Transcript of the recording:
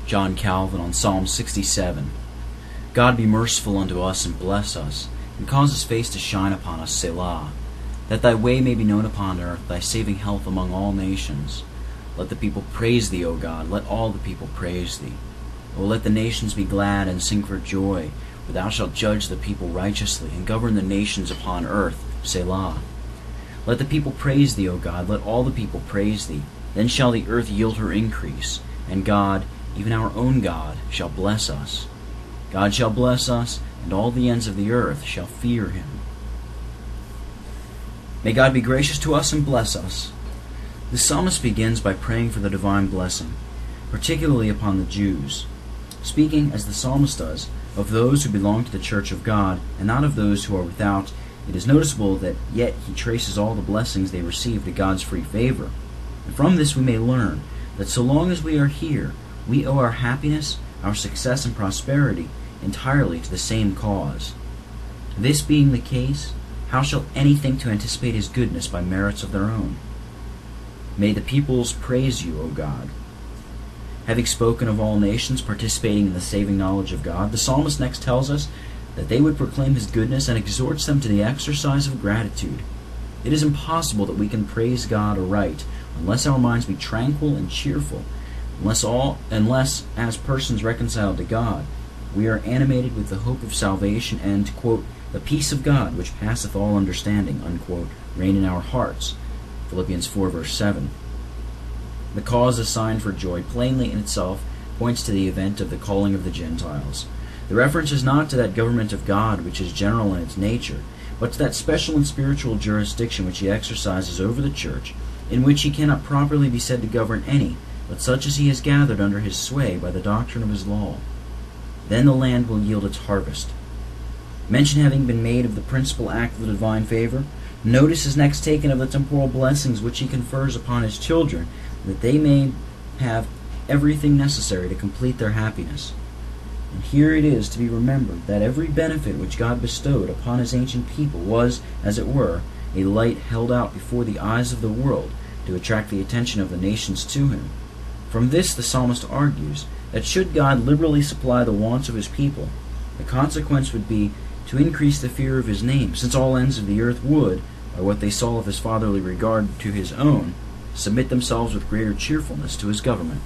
John Calvin on Psalm 67. God be merciful unto us and bless us, and cause his face to shine upon us, Selah. That thy way may be known upon earth, thy saving health among all nations. Let the people praise thee, O God, let all the people praise thee. O let the nations be glad and sing for joy, for thou shalt judge the people righteously, and govern the nations upon earth, Selah. Let the people praise thee, O God, let all the people praise thee. Then shall the earth yield her increase, and God, even our own God, shall bless us. God shall bless us, and all the ends of the earth shall fear him. May God be gracious to us and bless us. The psalmist begins by praying for the divine blessing, particularly upon the Jews. Speaking, as the psalmist does, of those who belong to the church of God, and not of those who are without, it is noticeable that yet he traces all the blessings they receive to God's free favor. And from this we may learn that so long as we are here, we owe our happiness, our success, and prosperity entirely to the same cause. This being the case, how shall any think to anticipate his goodness by merits of their own? May the peoples praise you, O God. Having spoken of all nations participating in the saving knowledge of God, the psalmist next tells us that they would proclaim his goodness and exhorts them to the exercise of gratitude. It is impossible that we can praise God aright unless our minds be tranquil and cheerful, unless as persons reconciled to God, we are animated with the hope of salvation and, quote, the peace of God, which passeth all understanding, unquote, reign in our hearts. Philippians 4, verse 7. The cause assigned for joy plainly in itself points to the event of the calling of the Gentiles. The reference is not to that government of God which is general in its nature, but to that special and spiritual jurisdiction which he exercises over the church, in which he cannot properly be said to govern any, but such as he has gathered under his sway by the doctrine of his law. Then the land will yield its harvest. Mention having been made of the principal act of the divine favor, notice is next taken of the temporal blessings which he confers upon his children, that they may have everything necessary to complete their happiness. And here it is to be remembered that every benefit which God bestowed upon his ancient people was, as it were, a light held out before the eyes of the world to attract the attention of the nations to him. From this the psalmist argues that should God liberally supply the wants of his people, the consequence would be to increase the fear of his name, since all ends of the earth would, by what they saw of his fatherly regard to his own, submit themselves with greater cheerfulness to his government.